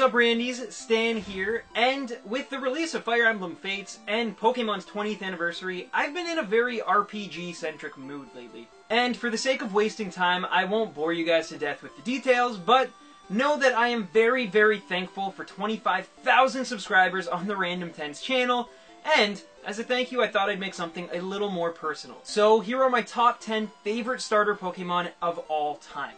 up, Randies? Stan here, and with the release of Fire Emblem Fates and Pokemon's 20th anniversary, I've been in a very RPG-centric mood lately. And for the sake of wasting time, I won't bore you guys to death with the details, but know that I am very, very thankful for 25,000 subscribers on the Random Tens channel, and as a thank you, I thought I'd make something a little more personal. So here are my top 10 favorite starter Pokemon of all time.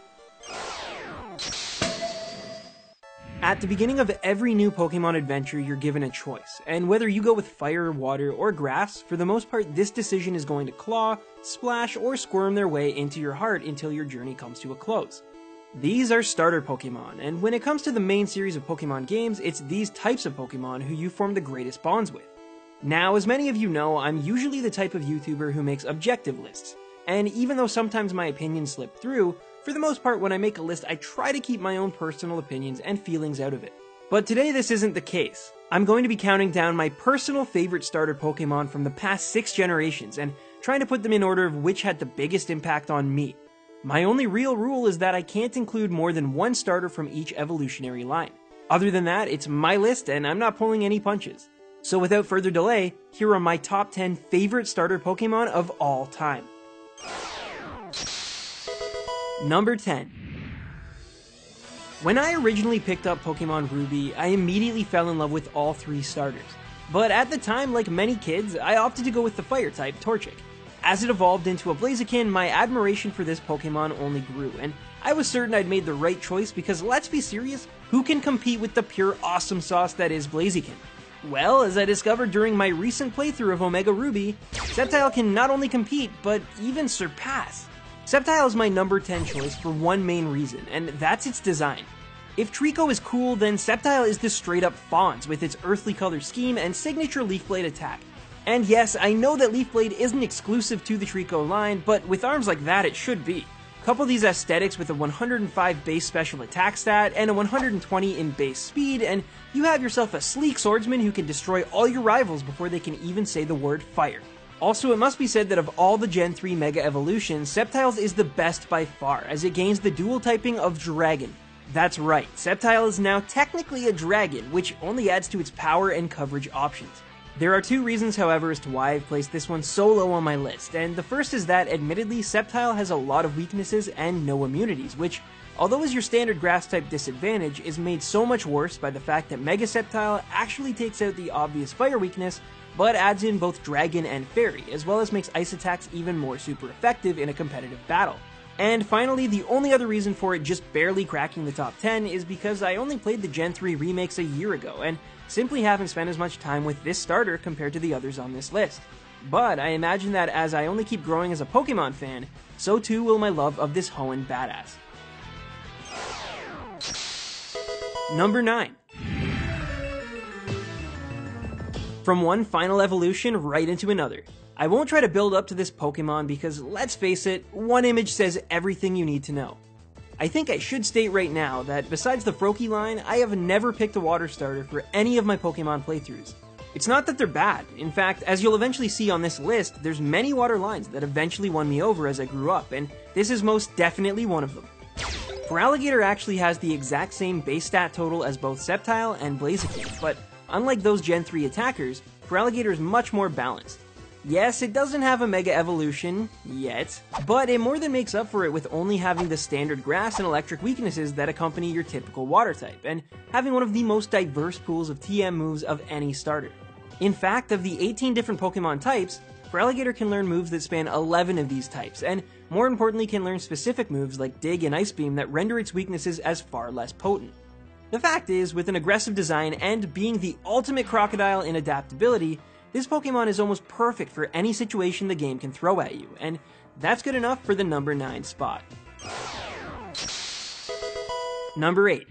At the beginning of every new Pokemon adventure, you're given a choice, and whether you go with fire, water, or grass, for the most part, this decision is going to claw, splash, or squirm their way into your heart until your journey comes to a close. These are starter Pokemon, and when it comes to the main series of Pokemon games, it's these types of Pokemon who you form the greatest bonds with. Now, as many of you know, I'm usually the type of YouTuber who makes objective lists, and even though sometimes my opinions slip through, for the most part, when I make a list, I try to keep my own personal opinions and feelings out of it. But today this isn't the case. I'm going to be counting down my personal favorite starter Pokemon from the past 6 generations and trying to put them in order of which had the biggest impact on me. My only real rule is that I can't include more than one starter from each evolutionary line. Other than that, it's my list and I'm not pulling any punches. So without further delay, here are my top 10 favorite starter Pokemon of all time. Number 10. When I originally picked up Pokemon Ruby, I immediately fell in love with all 3 starters. But at the time, like many kids, I opted to go with the fire type, Torchic. As it evolved into a Blaziken, my admiration for this Pokemon only grew, and I was certain I'd made the right choice because let's be serious, who can compete with the pure awesome sauce that is Blaziken? Well, as I discovered during my recent playthrough of Omega Ruby, Sceptile can not only compete, but even surpass. Sceptile is my number 10 choice for one main reason, and that's its design. If Treecko is cool, then Sceptile is the straight up Fawns with its earthly color scheme and signature Leaf Blade attack. And yes, I know that Leaf Blade isn't exclusive to the Treecko line, but with arms like that it should be. Couple these aesthetics with a 105 base special attack stat and a 120 in base speed, and you have yourself a sleek swordsman who can destroy all your rivals before they can even say the word fire. Also, it must be said that of all the Gen 3 Mega Evolutions, Sceptile's is the best by far, as it gains the dual typing of Dragon. That's right, Sceptile is now technically a dragon, which only adds to its power and coverage options. There are 2 reasons, however, as to why I've placed this one so low on my list, and the first is that, admittedly, Sceptile has a lot of weaknesses and no immunities, which, although is your standard grass-type disadvantage, is made so much worse by the fact that Mega Sceptile actually takes out the obvious fire weakness, but adds in both Dragon and Fairy, as well as makes ice attacks even more super effective in a competitive battle. And finally, the only other reason for it just barely cracking the top 10 is because I only played the Gen 3 remakes a year ago, and simply haven't spent as much time with this starter compared to the others on this list. But I imagine that as I only keep growing as a Pokemon fan, so too will my love of this Hoenn badass. Number 9. From one final evolution right into another. I won't try to build up to this Pokemon because, let's face it, one image says everything you need to know. I think I should state right now that besides the Froakie line, I have never picked a water starter for any of my Pokemon playthroughs. It's not that they're bad. In fact, as you'll eventually see on this list, there's many water lines that eventually won me over as I grew up, and this is most definitely one of them. Feraligatr actually has the exact same base stat total as both Sceptile and Blaziken, but unlike those Gen 3 attackers, Feraligatr is much more balanced. Yes, it doesn't have a Mega Evolution, yet, but it more than makes up for it with only having the standard grass and electric weaknesses that accompany your typical water type, and having one of the most diverse pools of TM moves of any starter. In fact, of the 18 different Pokemon types, Feraligatr can learn moves that span 11 of these types, and more importantly can learn specific moves like Dig and Ice Beam that render its weaknesses as far less potent. The fact is, with an aggressive design and being the ultimate crocodile in adaptability, this Pokemon is almost perfect for any situation the game can throw at you, and that's good enough for the number 9 spot. Number 8.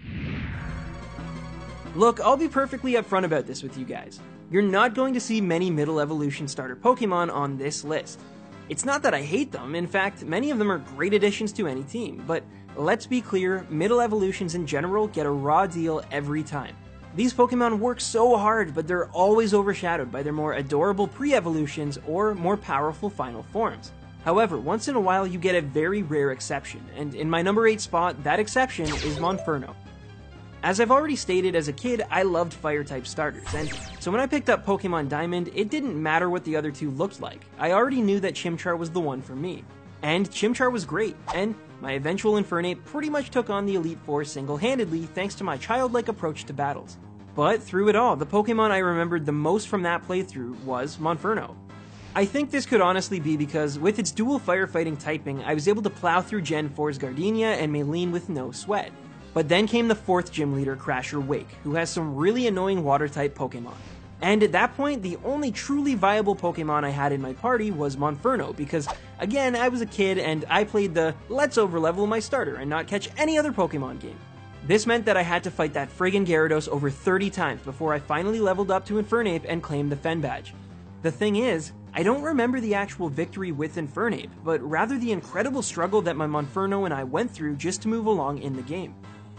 Look, I'll be perfectly upfront about this with you guys. You're not going to see many middle evolution starter Pokemon on this list. It's not that I hate them, in fact, many of them are great additions to any team, but let's be clear, middle evolutions in general get a raw deal every time. These Pokemon work so hard, but they're always overshadowed by their more adorable pre-evolutions or more powerful final forms. However, once in a while you get a very rare exception, and in my number 8 spot, that exception is Monferno. As I've already stated, as a kid, I loved fire-type starters, and so when I picked up Pokemon Diamond, it didn't matter what the other two looked like. I already knew that Chimchar was the one for me. And Chimchar was great, and my eventual Infernape pretty much took on the Elite Four single-handedly thanks to my childlike approach to battles. But through it all, the Pokemon I remembered the most from that playthrough was Monferno. I think this could honestly be because with its dual firefighting typing, I was able to plow through Gen 4's Gardenia and Maylene with no sweat. But then came the 4th gym leader, Crasher Wake, who has some really annoying water-type Pokemon. And at that point, the only truly viable Pokemon I had in my party was Monferno, because again, I was a kid and I played the let's overlevel my starter and not catch any other Pokemon game. This meant that I had to fight that friggin' Gyarados over 30 times before I finally leveled up to Infernape and claimed the Fen Badge. The thing is, I don't remember the actual victory with Infernape, but rather the incredible struggle that my Monferno and I went through just to move along in the game.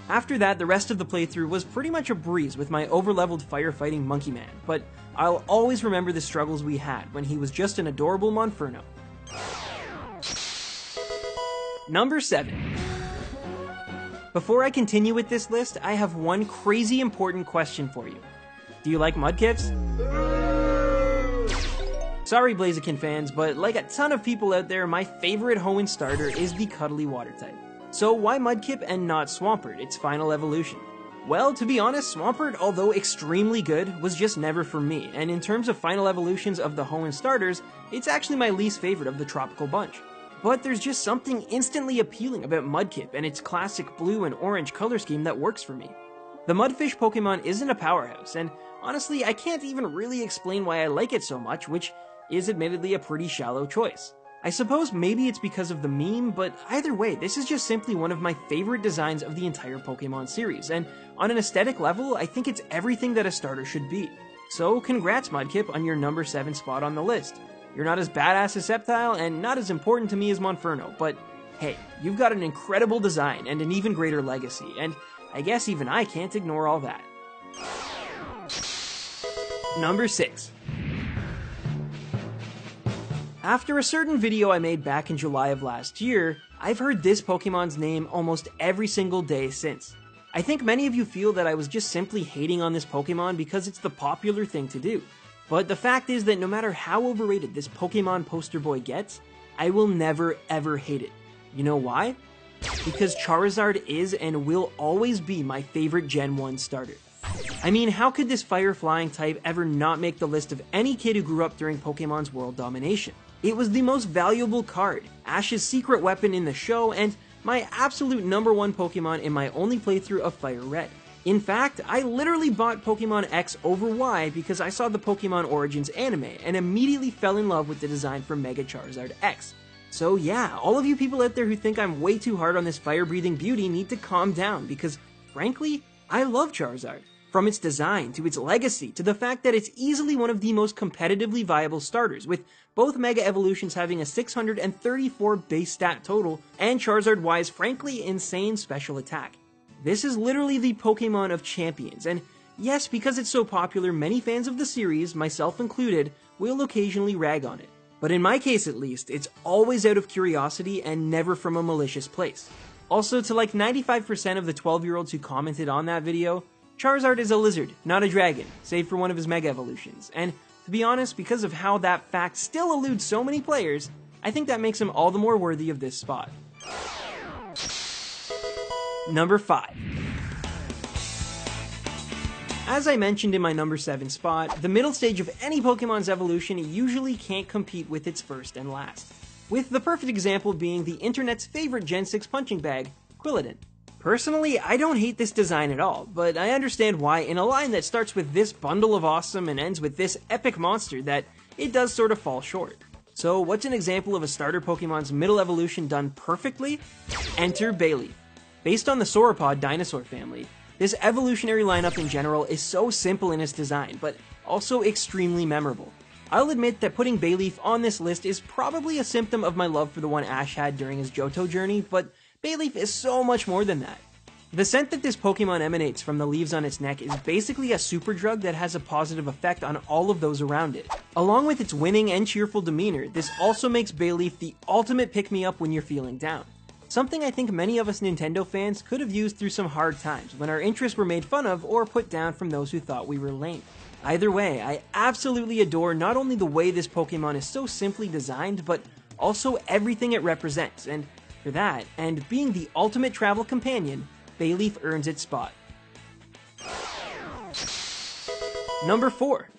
After that, the rest of the playthrough was pretty much a breeze with my overleveled firefighting Monkey Man, but I'll always remember the struggles we had when he was just an adorable Monferno. Number 7. Before I continue with this list, I have one crazy important question for you. Do you like Mudkips? Sorry Blaziken fans, but like a ton of people out there, my favorite Hoenn starter is the cuddly water type. So why Mudkip and not Swampert, its final evolution? Well, to be honest, Swampert, although extremely good, was just never for me, and in terms of final evolutions of the Hoenn starters, it's actually my least favorite of the tropical bunch. But there's just something instantly appealing about Mudkip and its classic blue and orange color scheme that works for me. The Mudfish Pokemon isn't a powerhouse, and honestly, I can't even really explain why I like it so much, which is admittedly a pretty shallow choice. I suppose maybe it's because of the meme, but either way, this is just simply one of my favorite designs of the entire Pokemon series, and on an aesthetic level, I think it's everything that a starter should be. So congrats Mudkip on your number 7 spot on the list. You're not as badass as Sceptile, and not as important to me as Monferno, but hey, you've got an incredible design and an even greater legacy, and I guess even I can't ignore all that. Number 6. After a certain video I made back in July of last year, I've heard this Pokemon's name almost every single day since. I think many of you feel that I was just simply hating on this Pokemon because it's the popular thing to do. But the fact is that no matter how overrated this Pokemon poster boy gets, I will never ever hate it. You know why? Because Charizard is and will always be my favorite Gen 1 starter. I mean, how could this fire-flying type ever not make the list of any kid who grew up during Pokemon's world domination? It was the most valuable card, Ash's secret weapon in the show, and my absolute number 1 Pokemon in my only playthrough of Fire Red. In fact, I literally bought Pokemon X over Y because I saw the Pokemon Origins anime and immediately fell in love with the design for Mega Charizard X. So yeah, all of you people out there who think I'm way too hard on this fire-breathing beauty need to calm down because, frankly, I love Charizard. From its design, to its legacy, to the fact that it's easily one of the most competitively viable starters, with both Mega Evolutions having a 634 base stat total, and Charizard Y's frankly insane special attack. This is literally the Pokemon of champions, and yes, because it's so popular, many fans of the series, myself included, will occasionally rag on it. But in my case at least, it's always out of curiosity and never from a malicious place. Also, to like 95% of the 12-year-olds who commented on that video, Charizard is a lizard, not a dragon, save for one of his Mega Evolutions, and to be honest, because of how that fact still eludes so many players, I think that makes him all the more worthy of this spot. Number 5. As I mentioned in my number 7 spot, the middle stage of any Pokemon's evolution usually can't compete with its first and last, with the perfect example being the internet's favorite Gen 6 punching bag, Quilladin. Personally, I don't hate this design at all, but I understand why in a line that starts with this bundle of awesome and ends with this epic monster that it does sort of fall short. So what's an example of a starter Pokemon's middle evolution done perfectly? Enter Bayleef. Based on the Sauropod dinosaur family, this evolutionary lineup in general is so simple in its design, but also extremely memorable. I'll admit that putting Bayleef on this list is probably a symptom of my love for the one Ash had during his Johto journey, but Bayleef is so much more than that. The scent that this Pokemon emanates from the leaves on its neck is basically a super drug that has a positive effect on all of those around it. Along with its winning and cheerful demeanor, this also makes Bayleef the ultimate pick-me-up when you're feeling down. something I think many of us Nintendo fans could have used through some hard times when our interests were made fun of or put down from those who thought we were lame. Either way, I absolutely adore not only the way this Pokemon is so simply designed, but also everything it represents, and for that, and being the ultimate travel companion, Bayleef earns its spot. Number 4.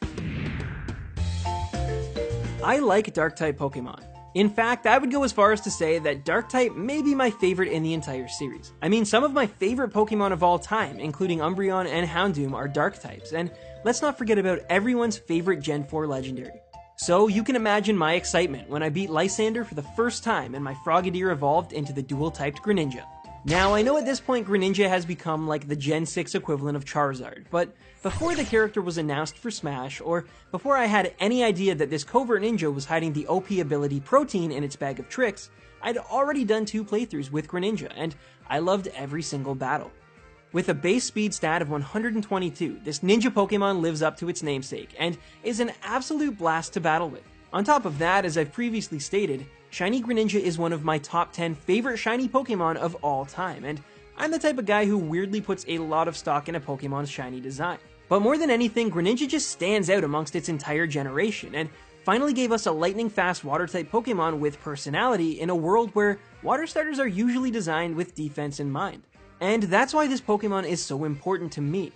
I like Dark-type Pokemon. In fact, I would go as far as to say that Dark-type may be my favorite in the entire series. I mean, some of my favorite Pokemon of all time, including Umbreon and Houndoom, are Dark-types, and let's not forget about everyone's favorite Gen 4 Legendary. So you can imagine my excitement when I beat Lysander for the first time and my Frogadier evolved into the dual-typed Greninja. Now, I know at this point Greninja has become like the Gen 6 equivalent of Charizard, but before the character was announced for Smash, or before I had any idea that this covert ninja was hiding the OP ability Protein in its bag of tricks, I'd already done 2 playthroughs with Greninja, and I loved every single battle. With a base speed stat of 122, this ninja Pokemon lives up to its namesake, and is an absolute blast to battle with. On top of that, as I've previously stated, Shiny Greninja is one of my top 10 favorite shiny Pokemon of all time, and I'm the type of guy who weirdly puts a lot of stock in a Pokemon's shiny design. But more than anything, Greninja just stands out amongst its entire generation, and finally gave us a lightning-fast Water-type Pokemon with personality in a world where Water starters are usually designed with defense in mind. And that's why this Pokemon is so important to me.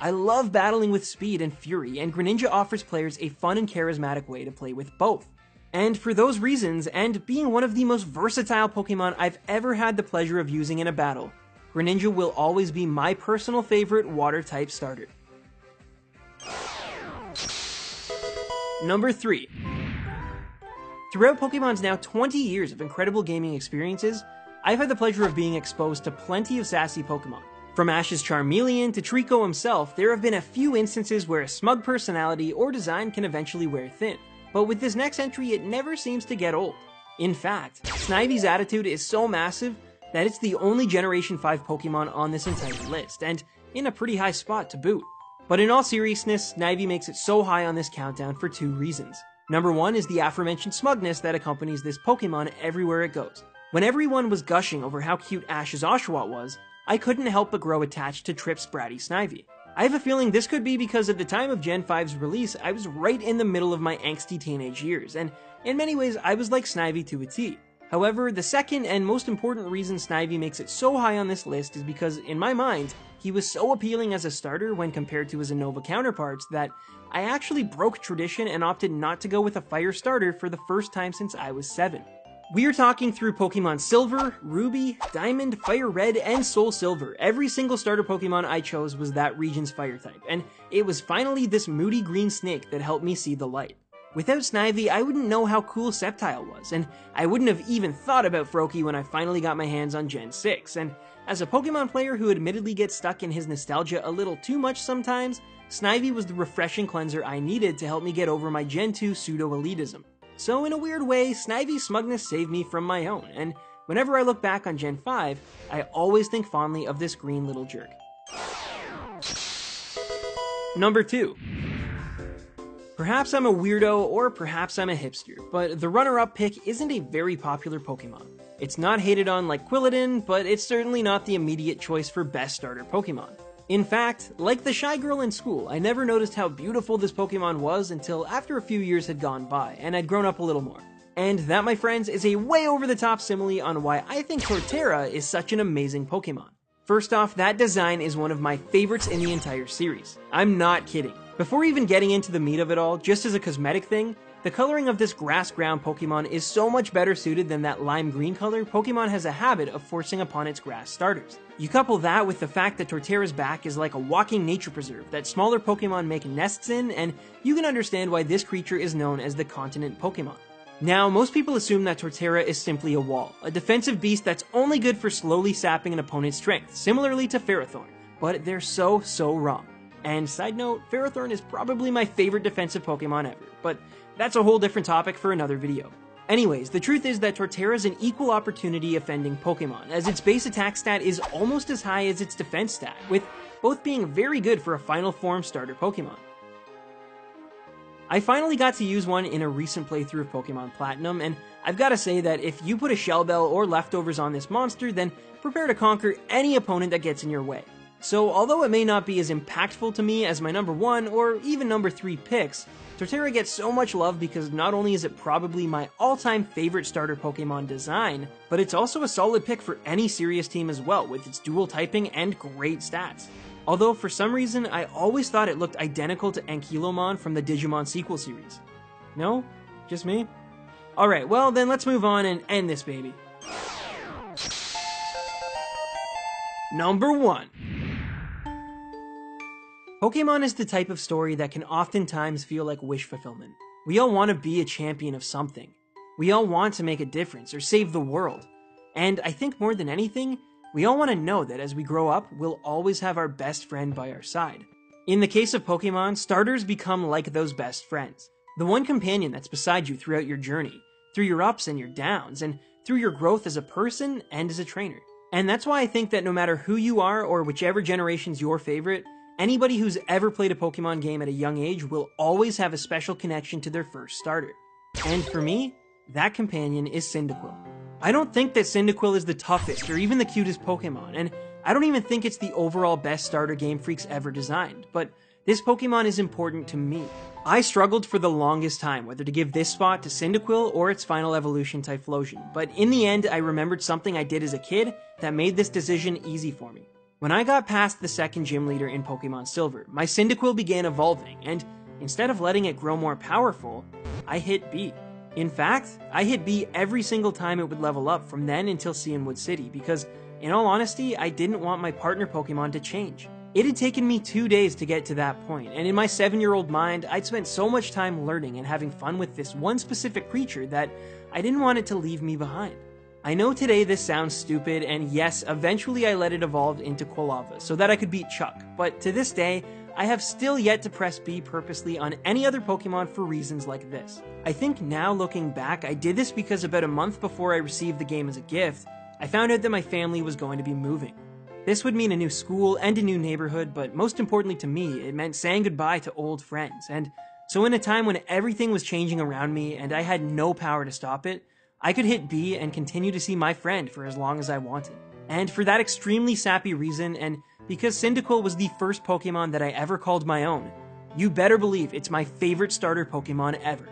I love battling with speed and fury, and Greninja offers players a fun and charismatic way to play with both. And for those reasons, and being one of the most versatile Pokemon I've ever had the pleasure of using in a battle, Greninja will always be my personal favorite Water-type starter. Number 3. Throughout Pokemon's now 20 years of incredible gaming experiences, I've had the pleasure of being exposed to plenty of sassy Pokemon. From Ash's Charmeleon to Trico himself, there have been a few instances where a smug personality or design can eventually wear thin. But with this next entry, it never seems to get old. In fact, Snivy's attitude is so massive that it's the only Generation 5 Pokemon on this entire list, and in a pretty high spot to boot. But in all seriousness, Snivy makes it so high on this countdown for 2 reasons. Number 1 is the aforementioned smugness that accompanies this Pokemon everywhere it goes. When everyone was gushing over how cute Ash's Oshawott was, I couldn't help but grow attached to Trip's bratty Snivy. I have a feeling this could be because at the time of Gen 5's release, I was right in the middle of my angsty teenage years, and in many ways I was like Snivy to a T. However, the second and most important reason Snivy makes it so high on this list is because, in my mind, he was so appealing as a starter when compared to his Unova counterparts that I actually broke tradition and opted not to go with a fire starter for the first time since I was 7. We are talking through Pokemon Silver, Ruby, Diamond, Fire Red, and Soul Silver. Every single starter Pokemon I chose was that region's fire type, and it was finally this moody green snake that helped me see the light. Without Snivy, I wouldn't know how cool Sceptile was, and I wouldn't have even thought about Froakie when I finally got my hands on Gen 6, and as a Pokemon player who admittedly gets stuck in his nostalgia a little too much sometimes, Snivy was the refreshing cleanser I needed to help me get over my Gen 2 pseudo-elitism. So in a weird way, Snivy's smugness saved me from my own, and whenever I look back on Gen 5, I always think fondly of this green little jerk. Number 2. Perhaps I'm a weirdo, or perhaps I'm a hipster, but the runner-up pick isn't a very popular Pokemon. It's not hated on like Quilladin, but it's certainly not the immediate choice for best starter Pokemon. In fact, like the shy girl in school, I never noticed how beautiful this Pokemon was until after a few years had gone by, and I'd grown up a little more. And that, my friends, is a way over-the-top simile on why I think Torterra is such an amazing Pokemon. First off, that design is one of my favorites in the entire series. I'm not kidding. Before even getting into the meat of it all, just as a cosmetic thing, the coloring of this grass ground Pokemon is so much better suited than that lime green color Pokemon has a habit of forcing upon its grass starters. You couple that with the fact that Torterra's back is like a walking nature preserve that smaller Pokemon make nests in, and you can understand why this creature is known as the continent Pokemon. Now, most people assume that Torterra is simply a wall, a defensive beast that's only good for slowly sapping an opponent's strength, similarly to Ferrothorn, but they're so wrong. And side note, Ferrothorn is probably my favorite defensive Pokemon ever, but that's a whole different topic for another video. Anyways, the truth is that Torterra is an equal opportunity offending Pokemon, as its base attack stat is almost as high as its defense stat, with both being very good for a final form starter Pokemon. I finally got to use one in a recent playthrough of Pokemon Platinum, and I've gotta say that if you put a Shell Bell or leftovers on this monster, then prepare to conquer any opponent that gets in your way. So although it may not be as impactful to me as my number 1 or even number 3 picks, Torterra gets so much love because not only is it probably my all-time favorite starter Pokemon design, but it's also a solid pick for any serious team as well, with its dual typing and great stats. Although for some reason, I always thought it looked identical to Ankylomon from the Digimon sequel series. No? Just me? Alright, well then let's move on and end this baby. Number 1. Pokemon is the type of story that can oftentimes feel like wish fulfillment. We all want to be a champion of something. We all want to make a difference or save the world. And I think more than anything, we all want to know that as we grow up, we'll always have our best friend by our side. In the case of Pokemon, starters become like those best friends. The one companion that's beside you throughout your journey, through your ups and your downs, and through your growth as a person and as a trainer. And that's why I think that no matter who you are or whichever generation's your favorite, anybody who's ever played a Pokemon game at a young age will always have a special connection to their first starter. And for me, that companion is Cyndaquil. I don't think that Cyndaquil is the toughest or even the cutest Pokemon, and I don't even think it's the overall best starter Game Freak's ever designed, but this Pokemon is important to me. I struggled for the longest time whether to give this spot to Cyndaquil or its final evolution Typhlosion, but in the end I remembered something I did as a kid that made this decision easy for me. When I got past the second gym leader in Pokemon Silver, my Cyndaquil began evolving, and instead of letting it grow more powerful, I hit B. In fact, I hit B every single time it would level up from then until Cianwood City, because, in all honesty, I didn't want my partner Pokemon to change. It had taken me 2 days to get to that point, and in my 7-year-old mind, I'd spent so much time learning and having fun with this one specific creature that I didn't want it to leave me behind. I know today this sounds stupid, and yes, eventually I let it evolve into Quilava so that I could beat Chuck, but to this day, I have still yet to press B purposely on any other Pokemon for reasons like this. I think now looking back, I did this because about a month before I received the game as a gift, I found out that my family was going to be moving. This would mean a new school and a new neighborhood, but most importantly to me, it meant saying goodbye to old friends, and so in a time when everything was changing around me and I had no power to stop it, I could hit B and continue to see my friend for as long as I wanted. And for that extremely sappy reason, and because Cyndaquil was the first Pokemon that I ever called my own, you better believe it's my favorite starter Pokemon ever.